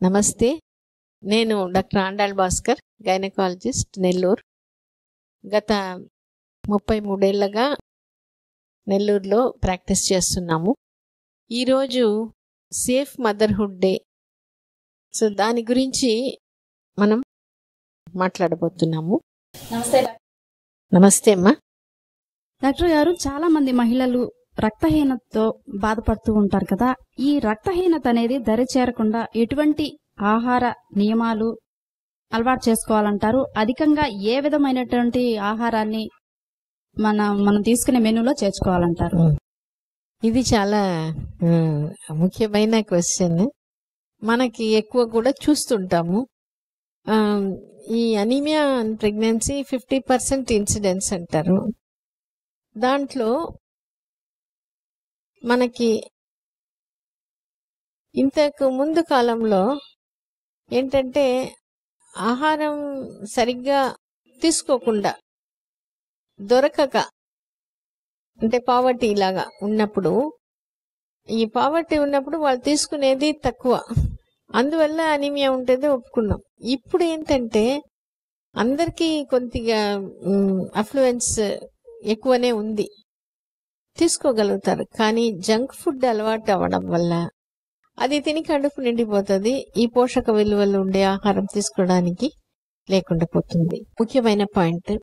నమస్తే. నేను doctor Andal Bhaskar, gynaecologist, Nellore. గత 33 ఏళ్లుగా నెల్లూరులో ప్రాక్టీస్ చేస్తున్నాము. ఈరోజు సేఫ్ మదర్హుడ్ డే. సో దాని గురించి మనం మాట్లాడబోతున్నాము. నమస్తే నమస్తే అమ్మా. డాక్టర్ గారు, చాలా మంది మహిళలు రక్తహీనతతో బాధపడుతూ ఉంటారు కదా. ఈ రక్తహీనత అనేది దరి చేరకుండా ఎటువంటి ఆహార నియమాలు అలవాటు చేసుకోవాలంటారు? అధికంగా ఏ విధమైనటువంటి ఆహారాన్ని మనం తీసుకునే మెనూలో చేర్చుకోవాలంటారు? ఇది చాలా ముఖ్యమైన క్వశ్చన్. మనకి ఎక్కువ కూడా చూస్తుంటాము. ఈ అనీమియా ప్రెగ్నెన్సీ 50% ఇన్సిడెన్స్ అంటారు. దాంట్లో మనకి ఇంతకు ముందు కాలంలో ఏంటంటే ఆహారం సరిగ్గా తీసుకోకుండా దొరకక, అంటే పావర్టీ లాగా ఉన్నప్పుడు, ఈ పావర్టీ ఉన్నప్పుడు వాళ్ళు తీసుకునేది తక్కువ, అందువల్ల అనీమియా ఉంటుంది ఒప్పుకున్నాం. ఇప్పుడు ఏంటంటే అందరికీ కొద్దిగా అఫ్లుయెన్స్ ఎక్కువనే ఉంది, తీసుకోగలుగుతారు. కానీ జంక్ ఫుడ్ అలవాటు అవ్వడం వల్ల అది తిని కడుపు నిండిపోతుంది. ఈ పోషక విలువలు ఉండే ఆహారం తీసుకోవడానికి లేకుండా పోతుంది. ముఖ్యమైన పాయింట్.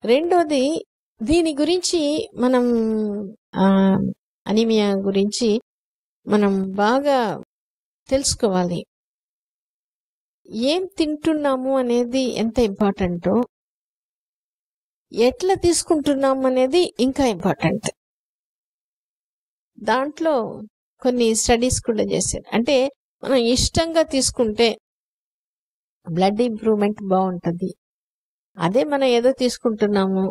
రెండోది, దీని గురించి మనం అనీమియా గురించి మనం బాగా తెలుసుకోవాలి. ఏం తింటున్నాము అనేది ఎంత ఇంపార్టెంటో, ఎట్లా తీసుకుంటున్నాము అనేది ఇంకా ఇంపార్టెంట్. దాంట్లో కొన్ని స్టడీస్ కూడా చేశారు. అంటే మనం ఇష్టంగా తీసుకుంటే బ్లడ్ ఇంప్రూవ్మెంట్ బాగుంటుంది. అదే మనం ఏదో తీసుకుంటున్నాము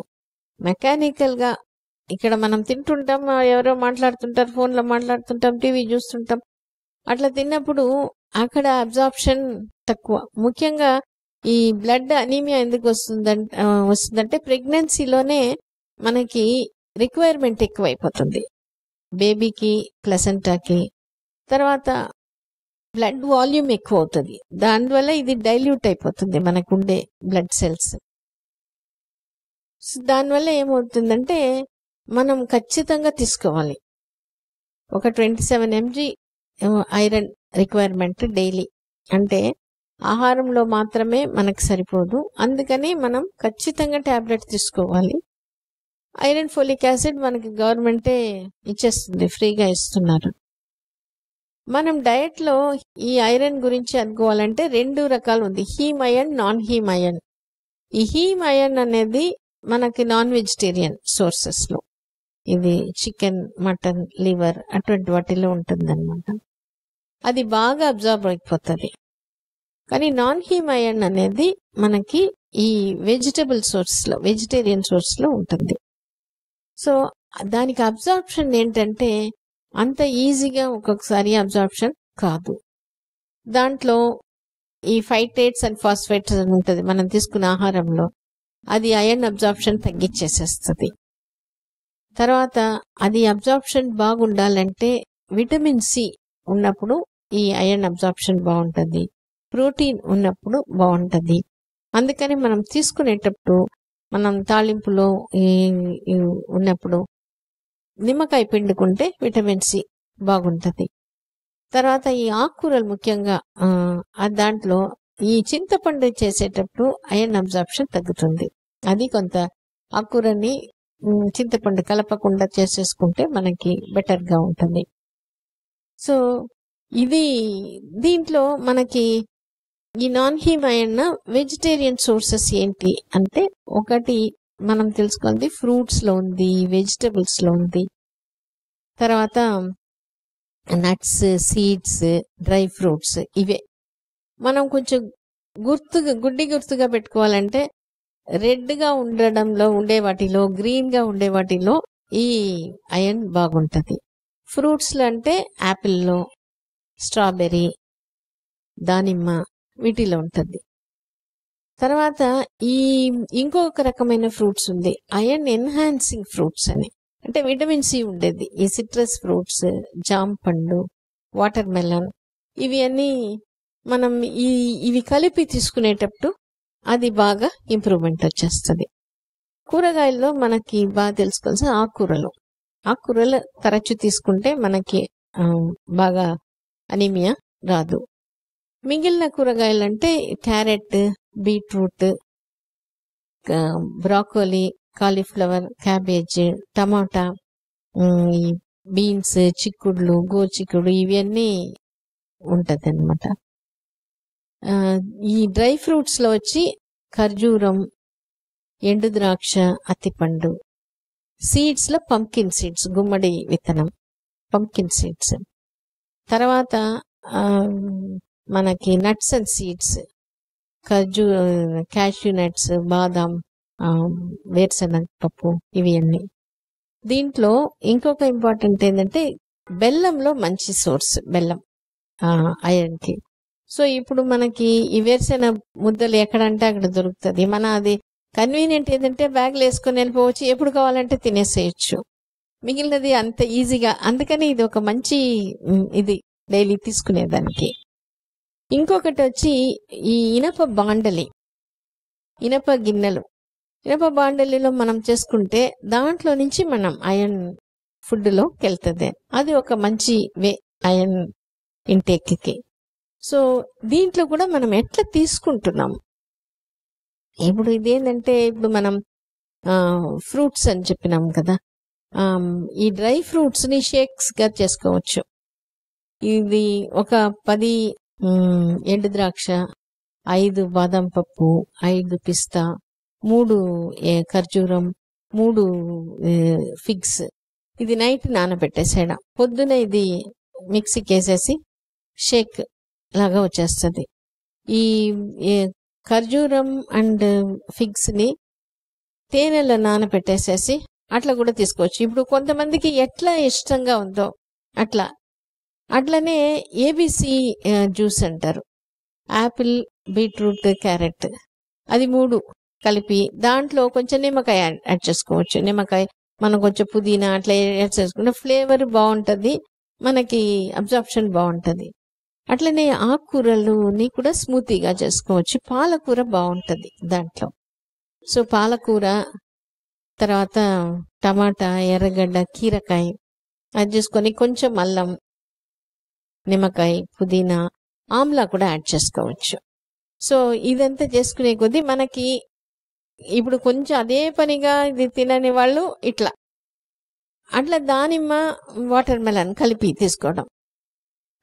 మెకానికల్ గా, ఇక్కడ మనం తింటుంటాం, ఎవరో మాట్లాడుతుంటారు, ఫోన్లో మాట్లాడుతుంటాం, టీవీ చూస్తుంటాం, అట్లా తిన్నప్పుడు అక్కడ అబ్జార్ప్షన్ తక్కువ. ముఖ్యంగా ఈ బ్లడ్ అనీమియా ఎందుకు వస్తుందంటే ప్రెగ్నెన్సీలోనే మనకి రిక్వైర్మెంట్ ఎక్కువైపోతుంది, బేబీకి, ప్లసెంటాకి. తర్వాత బ్లడ్ వాల్యూమ్ ఎక్కువ అవుతుంది, దానివల్ల ఇది డైల్యూట్ అయిపోతుంది మనకుండే బ్లడ్ సెల్స్. దానివల్ల ఏమవుతుందంటే మనం ఖచ్చితంగా తీసుకోవాలి. ఒక 27 mg ఐరన్ రిక్వైర్మెంట్ డైలీ. అంటే ఆహారంలో మాత్రమే మనకు సరిపోదు, అందుకని మనం ఖచ్చితంగా టాబ్లెట్ తీసుకోవాలి. ఐరన్, ఫోలిక్ యాసిడ్ మనకి గవర్నమెంటే ఇచ్చేస్తుంది, ఫ్రీగా ఇస్తున్నారు. మనం డయట్లో ఈ ఐరన్ గురించి అనుకోవాలంటే 2 రకాలు ఉంది, him iron, non him iron. ఈ హీమ్ ఐరన్ అనేది మనకి నాన్ వెజిటేరియన్ సోర్సెస్ లో, ఇది చికెన్, మటన్, లివర్ అటువంటి వాటిలో ఉంటుందన్నమాట. అది బాగా అబ్జార్బ్ అయిపోతుంది. కానీ నాన్ హీమ్ ఐరన్ అనేది మనకి ఈ వెజిటబుల్ సోర్స్ లో, వెజిటేరియన్ సోర్స్ లో ఉంటుంది. సో దానికి అబ్జార్ప్షన్ ఏంటంటే అంత ఈజీగా ఒక్కొక్కసారి అబ్జార్ప్షన్ కాదు. దాంట్లో ఈ ఫైటేట్స్ అండ్ ఫాస్ఫేట్స్ అని ఉంటుంది మనం తీసుకున్న ఆహారంలో, అది ఐరన్ అబ్జార్ప్షన్ తగ్గించేసేస్తుంది. తర్వాత అది అబ్జార్ప్షన్ బాగుండాలంటే విటమిన్ సి ఉన్నప్పుడు ఈ ఐరన్ అబ్జార్ప్షన్ బాగుంటుంది, ప్రోటీన్ ఉన్నప్పుడు బాగుంటుంది. అందుకని మనం తీసుకునేటప్పుడు, మనం తాలింపులో ఉన్నప్పుడు నిమ్మకాయ పిండుకుంటే విటమిన్ సి బాగుంటుంది. తర్వాత ఈ ఆకుకూరలు ముఖ్యంగా దాంట్లో ఈ చింతపండు చేసేటప్పుడు ఐరన్ అబ్జార్ప్షన్ తగ్గుతుంది. అది కొంత ఆకుకూరని చింతపండు కలపకుండా చేసేసుకుంటే మనకి బెటర్గా ఉంటుంది. సో ఇది దీంట్లో మనకి ఈ non him iron vegetarian sources ఏంటి అంటే, ఒకటి మనం తెలుసుకోవాలి, ఫ్రూట్స్ లో ఉంది, వెజిటబుల్స్ లో ఉంది. తర్వాత నట్స్, సీడ్స్, డ్రై ఫ్రూట్స్. ఇవే మనం కొంచెం గుర్తుగా పెట్టుకోవాలంటే, రెడ్ గా ఉండడంలో ఉండే వాటిలో, గ్రీన్ గా ఉండే వాటిలో ఈ ఐరన్ బాగుంటది. ఫ్రూట్స్ లో అంటే యాపిల్లో, స్ట్రాబెర్రీ, దానిమ్మ, వీటిలో ఉంటుంది. తర్వాత ఈ ఇంకొక రకమైన ఫ్రూట్స్ ఉంది, ఐరన్ ఎన్హాన్సింగ్ ఫ్రూట్స్ అని. అంటే విటమిన్ సి ఉండేది ఈ సిట్రస్ ఫ్రూట్స్, జామ పండు, వాటర్ మెలన్, ఇవి అన్ని మనం ఇవి కలిపి తీసుకునేటప్పుడు అది బాగా ఇంప్రూవ్మెంట్ వచ్చేస్తుంది. కూరగాయల్లో మనకి బాగా తెలుసుకోవాల్సిన ఆకుకూరలు తరచు తీసుకుంటే మనకి బాగా అనీమియా రాదు. మిగిలిన కూరగాయలు అంటే carrot, beetroot, broccoli, cauliflower, cabbage, tomato, beans, చిక్కుడులు, గోచిక్కుడు ఇవన్నీ ఉంటది అనమాట. ఈ డ్రై ఫ్రూట్స్ లో వచ్చి ఖర్జూరం, ఎండు ద్రాక్ష, అత్తిపండు. సీడ్స్ లో పంకిన్ సీడ్స్, గుమ్మడి విత్తనం, పంకిన్ సీడ్స్. తర్వాత మనకి nuts and seeds, cashew nuts, బాదాం, వేరుశనగ పప్పు, ఇవి అన్ని. దీంట్లో ఇంకొక ఇంపార్టెంట్ ఏంటంటే బెల్లంలో మంచి సోర్స్ బెల్లం ఐరన్ కి. సో ఇప్పుడు మనకి ఈ వేరుశెనగ ముద్దలు ఎక్కడంటే అక్కడ దొరుకుతుంది. మన అది కన్వీనియంట్ ఏంటంటే బ్యాగ్లో వేసుకొని వెళ్ళిపోవచ్చు, ఎప్పుడు కావాలంటే తినేసేయచ్చు. మిగిలినది అంత ఈజీగా, అందుకని ఇది ఒక మంచి ఇది డైలీ తీసుకునేదానికి. ఇంకొకటి వచ్చి ఈ ఇనప బాండలి, ఇనప గిన్నెలు. ఇనప బాండలిలో మనం చేసుకుంటే దాంట్లో నుంచి మనం ఐరన్ ఫుడ్ లోకి వెళ్తుంది. అది ఒక మంచి వే ఐరన్ ఇంటేక్ కి. సో దీంట్లో కూడా మనం ఎట్లా తీసుకుంటున్నాం, ఇప్పుడు ఇదేంటంటే ఇప్పుడు మనం ఫ్రూట్స్ అని చెప్పినాం కదా, ఈ డ్రై ఫ్రూట్స్ ని షేక్స్ గా చేసుకోవచ్చు. ఇది ఒక 10 ఎండు ద్రాక్ష, 5 బాదం పప్పు, 5 పిస్తా, 3 ఖర్జూరం, 3 ఫిగ్స్. ఇది నైట్ నానబెట్టేసేయడం, పొద్దున ఇది మిక్సీకి వేసేసి షేక్ లాగా వచ్చేస్తుంది. ఈ ఖర్జూరం అండ్ ఫిగ్స్ ని తేనెలో నానబెట్టేసేసి అట్లా కూడా తీసుకోవచ్చు. ఇప్పుడు కొంతమందికి ఎట్లా ఇష్టంగా ఉందో అట్లనే ఏబిసి జ్యూస్ అంటారు. యాపిల్, బీట్రూట్, క్యారెట్, అది 3 కలిపి దాంట్లో కొంచెం నిమ్మకాయ యాడ్ చేసుకోవచ్చు. నిమ్మకాయ, మనం కొంచెం పుదీనా అట్లా యాడ్ చేసుకుంటే ఫ్లేవర్ బాగుంటుంది, మనకి అబ్జార్ప్షన్ బాగుంటుంది. అట్లనే ఆకుకూరలని కూడా స్మూతీగా చేసుకోవచ్చు. పాలకూర బాగుంటుంది దాంట్లో. సో పాలకూర, తర్వాత టమాటా, ఎర్రగడ్డ, కీరకాయ అది చేసుకొని కొంచెం అల్లం, నిమ్మకాయ, పుదీనా, ఆమ్లా కూడా యాడ్ చేసుకోవచ్చు. సో ఇదంతా చేసుకునే కొద్దీ మనకి ఇప్పుడు కొంచెం అదే పనిగా ఇది తినని వాళ్ళు అట్లా దానిమ్మ, వాటర్ మెలన్ కలిపి తీసుకోవడం.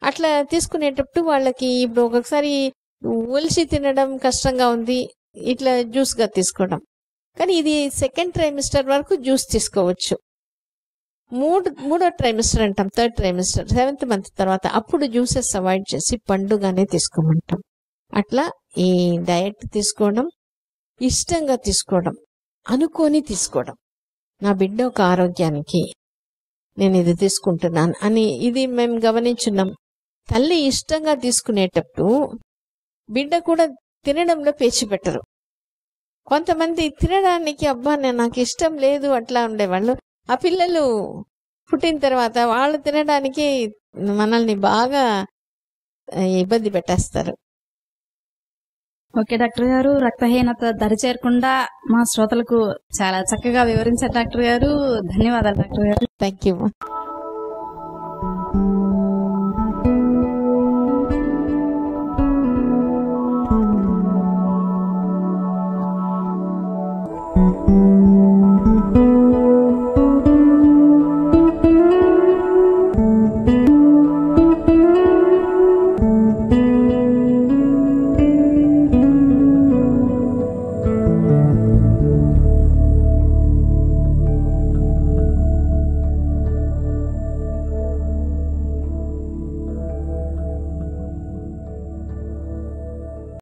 అట్లా తీసుకునేటప్పుడు వాళ్ళకి ఇప్పుడు ఒక్కొక్కసారి ఒలిసి తినడం కష్టంగా ఉంది, ఇట్లా జ్యూస్ గా తీసుకోవడం. కానీ ఇది సెకండ్ ట్రైమిస్టర్ వరకు జ్యూస్ తీసుకోవచ్చు. మూడో ట్రైమిస్టర్ అంటాం, థర్డ్ ట్రైమిస్టర్, 7th మంత్ తర్వాత అప్పుడు జ్యూసెస్ అవాయిడ్ చేసి పండుగానే తీసుకోమంటాం. అట్లా ఈ డయట్ తీసుకోవడం, ఇష్టంగా తీసుకోవడం, అనుకోని తీసుకోవడం. నా బిడ్డ ఒక ఆరోగ్యానికి నేను ఇది తీసుకుంటున్నాను అని ఇది మేము గమనించున్నాం. తల్లి ఇష్టంగా తీసుకునేటప్పుడు బిడ్డ కూడా తినడంలో పేచి పెట్టరు. కొంతమంది తినడానికి అబ్బా నాకు ఇష్టం లేదు అట్లా ఉండేవాళ్ళు. ఆ పిల్లలు పుట్టిన తర్వాత వాళ్ళు తినడానికి మనల్ని బాగా ఇబ్బంది పెట్టేస్తారు. ఓకే డాక్టర్ గారు, రక్తహీనత దరిచేరకుండా మా శ్రోతలకు చాలా చక్కగా వివరించారు డాక్టర్ గారు. ధన్యవాదాలు డాక్టర్ గారు. Thank you.